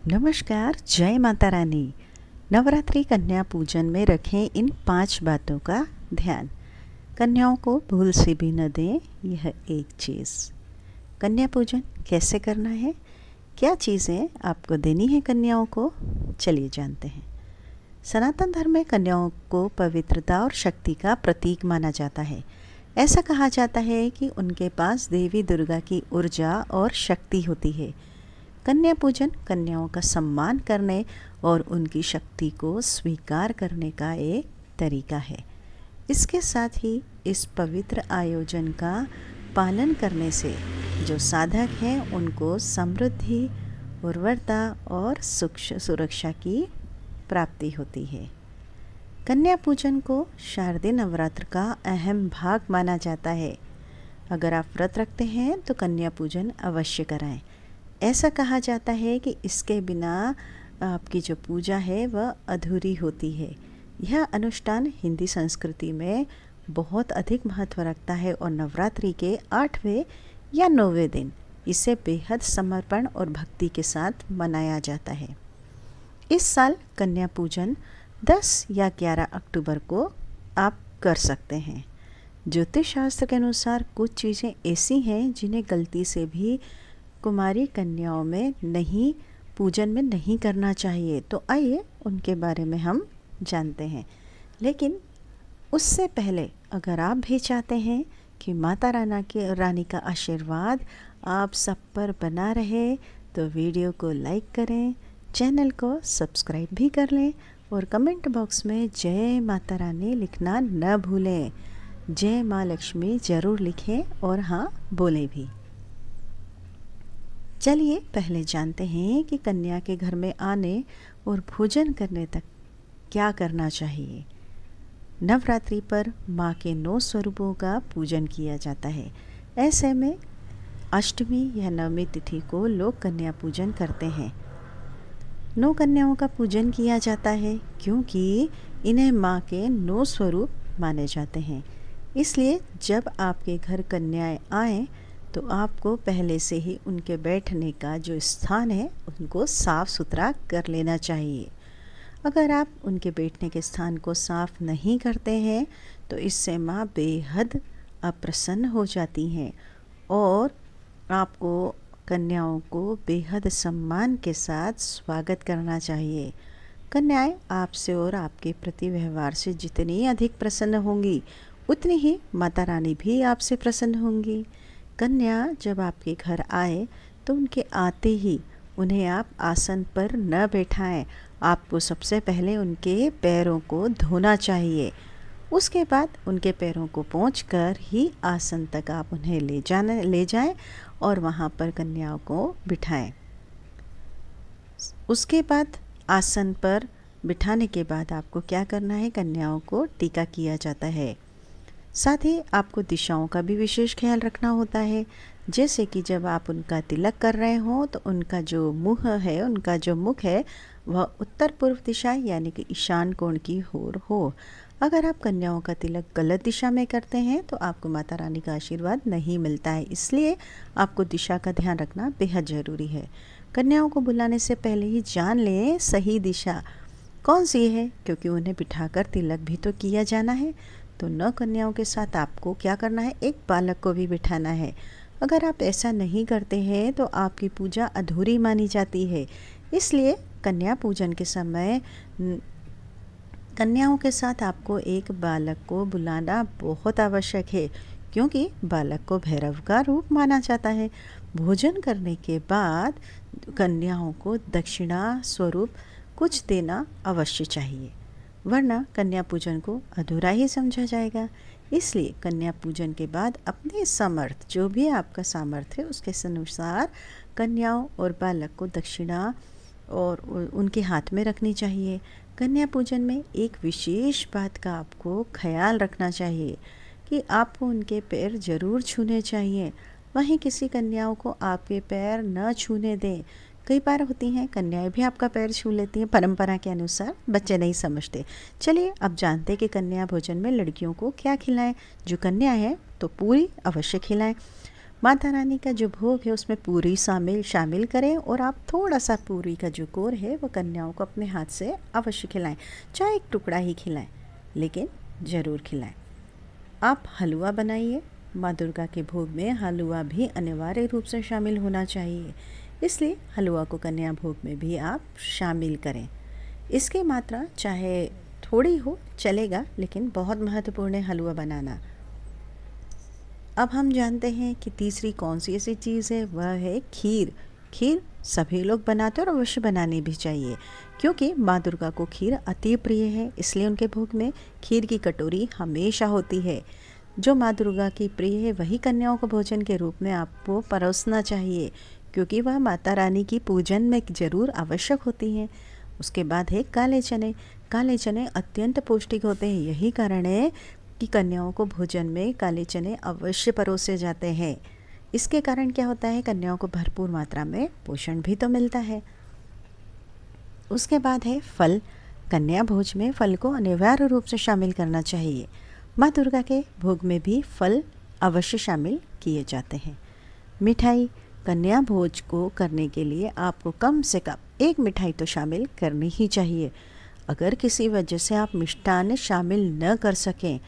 नमस्कार, जय माता रानी। नवरात्रि कन्या पूजन में रखें इन 5 बातों का ध्यान। कन्याओं को भूल से भी न दें यह एक चीज़। कन्या पूजन कैसे करना है, क्या चीज़ें आपको देनी है कन्याओं को, चलिए जानते हैं। सनातन धर्म में कन्याओं को पवित्रता और शक्ति का प्रतीक माना जाता है। ऐसा कहा जाता है कि उनके पास देवी दुर्गा की ऊर्जा और शक्ति होती है। कन्या पूजन कन्याओं का सम्मान करने और उनकी शक्ति को स्वीकार करने का एक तरीका है। इसके साथ ही इस पवित्र आयोजन का पालन करने से जो साधक हैं उनको समृद्धि, उर्वरता और सुरक्षा की प्राप्ति होती है। कन्या पूजन को शारदीय नवरात्र का अहम भाग माना जाता है। अगर आप व्रत रखते हैं तो कन्या पूजन अवश्य कराएं। ऐसा कहा जाता है कि इसके बिना आपकी जो पूजा है वह अधूरी होती है। यह अनुष्ठान हिंदी संस्कृति में बहुत अधिक महत्व रखता है और नवरात्रि के 8वें या 9वें दिन इसे बेहद समर्पण और भक्ति के साथ मनाया जाता है। इस साल कन्या पूजन 10 या 11 अक्टूबर को आप कर सकते हैं। ज्योतिष शास्त्र के अनुसार कुछ चीज़ें ऐसी हैं जिन्हें गलती से भी कुमारी कन्याओं में पूजन में नहीं करना चाहिए, तो आइए उनके बारे में हम जानते हैं। लेकिन उससे पहले अगर आप भी चाहते हैं कि माता रानी का आशीर्वाद आप सब पर बना रहे तो वीडियो को लाइक करें, चैनल को सब्सक्राइब भी कर लें और कमेंट बॉक्स में जय माता रानी लिखना न भूलें। जय माँ लक्ष्मी ज़रूर लिखें और हाँ बोलें भी। चलिए पहले जानते हैं कि कन्या के घर में आने और भोजन करने तक क्या करना चाहिए। नवरात्रि पर माँ के 9 स्वरूपों का पूजन किया जाता है। ऐसे में अष्टमी या नवमी तिथि को लोग कन्या पूजन करते हैं। 9 कन्याओं का पूजन किया जाता है क्योंकि इन्हें माँ के 9 स्वरूप माने जाते हैं। इसलिए जब आपके घर कन्याएं आएँ तो आपको पहले से ही उनके बैठने का जो स्थान है उनको साफ़ सुथरा कर लेना चाहिए। अगर आप उनके बैठने के स्थान को साफ़ नहीं करते हैं तो इससे माँ बेहद अप्रसन्न हो जाती हैं और आपको कन्याओं को बेहद सम्मान के साथ स्वागत करना चाहिए। कन्याएं आपसे और आपके प्रति व्यवहार से जितनी अधिक प्रसन्न होंगी उतनी ही माता रानी भी आपसे प्रसन्न होंगी। कन्या जब आपके घर आए तो उनके आते ही उन्हें आप आसन पर न बैठाएं। आपको सबसे पहले उनके पैरों को धोना चाहिए। उसके बाद उनके पैरों को पोंछकर ही आसन तक आप उन्हें ले जाएं और वहाँ पर कन्याओं को बिठाएं। उसके बाद आसन पर बिठाने के बाद आपको क्या करना है, कन्याओं को टीका किया जाता है। साथ ही आपको दिशाओं का भी विशेष ख्याल रखना होता है। जैसे कि जब आप उनका तिलक कर रहे हो तो उनका जो मुख है वह उत्तर पूर्व दिशा यानी कि ईशान कोण की ओर हो। अगर आप कन्याओं का तिलक गलत दिशा में करते हैं तो आपको माता रानी का आशीर्वाद नहीं मिलता है। इसलिए आपको दिशा का ध्यान रखना बेहद ज़रूरी है। कन्याओं को बुलाने से पहले ही जान लें सही दिशा कौन सी है, क्योंकि उन्हें बिठाकर तिलक भी तो किया जाना है। तो 9 कन्याओं के साथ आपको क्या करना है, एक बालक को भी बिठाना है। अगर आप ऐसा नहीं करते हैं तो आपकी पूजा अधूरी मानी जाती है। इसलिए कन्या पूजन के समय कन्याओं के साथ आपको एक बालक को बुलाना बहुत आवश्यक है, क्योंकि बालक को भैरव का रूप माना जाता है। भोजन करने के बाद कन्याओं को दक्षिणा स्वरूप कुछ देना अवश्य चाहिए, वरना कन्या पूजन को अधूरा ही समझा जाएगा। इसलिए कन्या पूजन के बाद अपने समर्थ, जो भी आपका सामर्थ्य है उसके अनुसार कन्याओं और बालक को दक्षिणा और उनके हाथ में रखनी चाहिए। कन्या पूजन में एक विशेष बात का आपको ख्याल रखना चाहिए कि आपको उनके पैर जरूर छूने चाहिए। वहीं किसी कन्याओं को आपके पैर न छूने दें। कई बार होती हैं कन्याएं भी आपका पैर छू लेती हैं, परंपरा के अनुसार बच्चे नहीं समझते। चलिए अब जानते हैं कि कन्या भोजन में लड़कियों को क्या खिलाएं। जो कन्या है तो पूरी अवश्य खिलाएं। माता रानी का जो भोग है उसमें पूरी शामिल करें और आप थोड़ा सा पूरी का जो कोर है वो कन्याओं को अपने हाथ से अवश्य खिलाएं, चाहे एक टुकड़ा ही खिलाएं, लेकिन ज़रूर खिलाएं। आप हलवा बनाइए। माँ दुर्गा के भोग में हलवा भी अनिवार्य रूप से शामिल होना चाहिए, इसलिए हलवा को कन्या भोग में भी आप शामिल करें। इसकी मात्रा चाहे थोड़ी हो चलेगा, लेकिन बहुत महत्वपूर्ण है हलवा बनाना। अब हम जानते हैं कि तीसरी कौन सी ऐसी चीज़ है, वह है खीर। खीर सभी लोग बनाते हैं और अवश्य बनानी भी चाहिए, क्योंकि माँ दुर्गा को खीर अति प्रिय है, इसलिए उनके भोग में खीर की कटोरी हमेशा होती है। जो माँ दुर्गा की प्रिय है वही कन्याओं को भोजन के रूप में आपको परोसना चाहिए, क्योंकि वह माता रानी की पूजन में ज़रूर आवश्यक होती हैं। उसके बाद है काले चने। काले चने अत्यंत पौष्टिक होते हैं, यही कारण है कि कन्याओं को भोजन में काले चने अवश्य परोसे जाते हैं। इसके कारण क्या होता है, कन्याओं को भरपूर मात्रा में पोषण भी तो मिलता है। उसके बाद है फल। कन्या भोज में फल को अनिवार्य रूप से शामिल करना चाहिए। माँ दुर्गा के भोग में भी फल अवश्य शामिल किए जाते हैं। मिठाई। कन्या भोज को करने के लिए आपको कम से कम एक मिठाई तो शामिल करनी ही चाहिए। अगर किसी वजह से आप मिष्ठान्न शामिल न कर सकें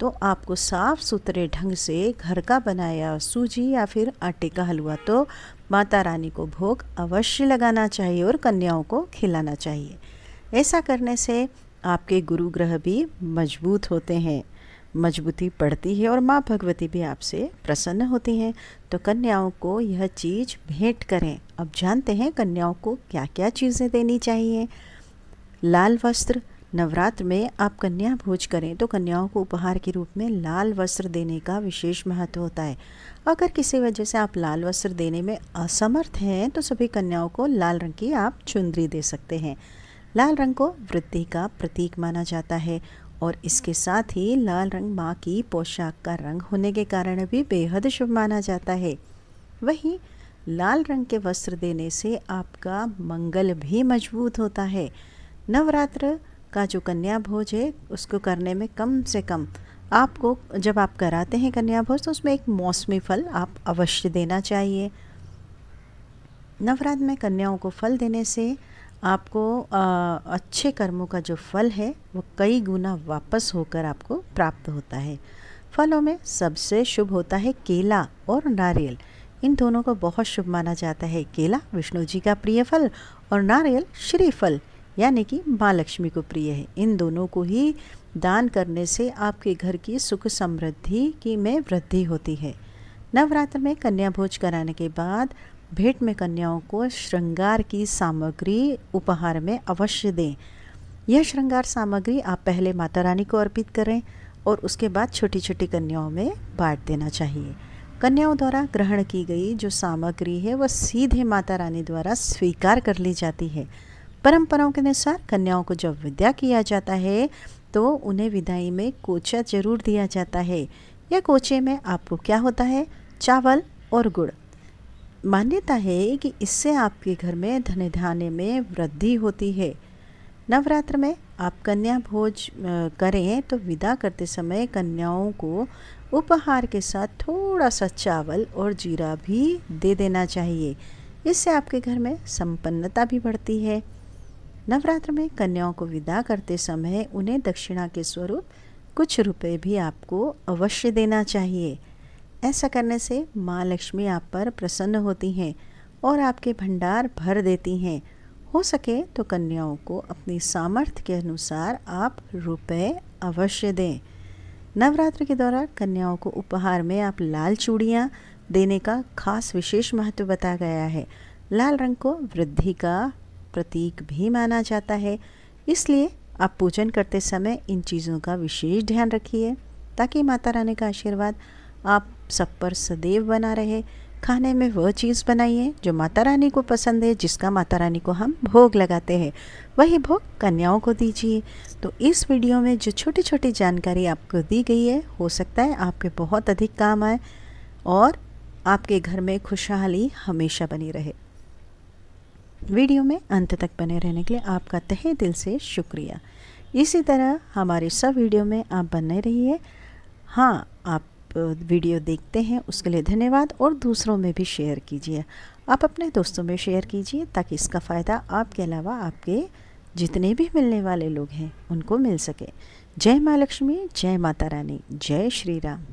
तो आपको साफ़ सुथरे ढंग से घर का बनाया सूजी या फिर आटे का हलवा तो माता रानी को भोग अवश्य लगाना चाहिए और कन्याओं को खिलाना चाहिए। ऐसा करने से आपके गुरु ग्रह भी मजबूत होते हैं, मजबूती बढ़ती है और माँ भगवती भी आपसे प्रसन्न होती हैं। तो कन्याओं को यह चीज़ भेंट करें। अब जानते हैं कन्याओं को क्या क्या चीज़ें देनी चाहिए। लाल वस्त्र। नवरात्र में आप कन्या भोज करें तो कन्याओं को उपहार के रूप में लाल वस्त्र देने का विशेष महत्व होता है। अगर किसी वजह से आप लाल वस्त्र देने में असमर्थ हैं तो सभी कन्याओं को लाल रंग की आप चुनरी दे सकते हैं। लाल रंग को वृद्धि का प्रतीक माना जाता है और इसके साथ ही लाल रंग माँ की पोशाक का रंग होने के कारण भी बेहद शुभ माना जाता है। वहीं लाल रंग के वस्त्र देने से आपका मंगल भी मजबूत होता है। नवरात्र का जो कन्या भोज है उसको करने में कम से कम आपको, जब आप कराते हैं कन्या भोज, तो उसमें एक मौसमी फल आप अवश्य देना चाहिए। नवरात्र में कन्याओं को फल देने से आपको अच्छे कर्मों का जो फल है वो कई गुना वापस होकर आपको प्राप्त होता है। फलों में सबसे शुभ होता है केला और नारियल। इन दोनों को बहुत शुभ माना जाता है। केला विष्णु जी का प्रिय फल और नारियल श्रीफल यानी कि माँ लक्ष्मी को प्रिय है। इन दोनों को ही दान करने से आपके घर की सुख समृद्धि की में वृद्धि होती है। नवरात्र में कन्या भोज कराने के बाद भेंट में कन्याओं को श्रृंगार की सामग्री उपहार में अवश्य दें। यह श्रृंगार सामग्री आप पहले माता रानी को अर्पित करें और उसके बाद छोटी छोटी कन्याओं में बांट देना चाहिए। कन्याओं द्वारा ग्रहण की गई जो सामग्री है वह सीधे माता रानी द्वारा स्वीकार कर ली जाती है। परंपराओं के अनुसार कन्याओं को जब विदा किया जाता है तो उन्हें विदाई में कोचा जरूर दिया जाता है। यह कोचे में आपको क्या होता है, चावल और गुड़। मान्यता है कि इससे आपके घर में धन धान्य में वृद्धि होती है। नवरात्र में आप कन्या भोज करें तो विदा करते समय कन्याओं को उपहार के साथ थोड़ा सा चावल और जीरा भी दे देना चाहिए। इससे आपके घर में संपन्नता भी बढ़ती है। नवरात्र में कन्याओं को विदा करते समय उन्हें दक्षिणा के स्वरूप कुछ रुपए भी आपको अवश्य देना चाहिए। ऐसा करने से माँ लक्ष्मी आप पर प्रसन्न होती हैं और आपके भंडार भर देती हैं। हो सके तो कन्याओं को अपनी सामर्थ्य के अनुसार आप रुपए अवश्य दें। नवरात्र के दौरान कन्याओं को उपहार में आप लाल चूड़ियाँ देने का खास विशेष महत्व बताया गया है। लाल रंग को वृद्धि का प्रतीक भी माना जाता है, इसलिए आप पूजन करते समय इन चीज़ों का विशेष ध्यान रखिए ताकि माता रानी का आशीर्वाद आप सब पर सदैव बना रहे। खाने में वह चीज़ बनाइए जो माता रानी को पसंद है, जिसका माता रानी को हम भोग लगाते हैं, वही भोग कन्याओं को दीजिए। तो इस वीडियो में जो छोटी छोटी जानकारी आपको दी गई है, हो सकता है आपके बहुत अधिक काम आए और आपके घर में खुशहाली हमेशा बनी रहे। वीडियो में अंत तक बने रहने के लिए आपका तहे दिल से शुक्रिया। इसी तरह हमारे सब वीडियो में आप बने रहिए। हाँ, आप वीडियो देखते हैं उसके लिए धन्यवाद, और दूसरों में भी शेयर कीजिए। आप अपने दोस्तों में शेयर कीजिए ताकि इसका फ़ायदा आपके अलावा आपके जितने भी मिलने वाले लोग हैं उनको मिल सके। जय माँ लक्ष्मी, जय माता रानी, जय श्री राम।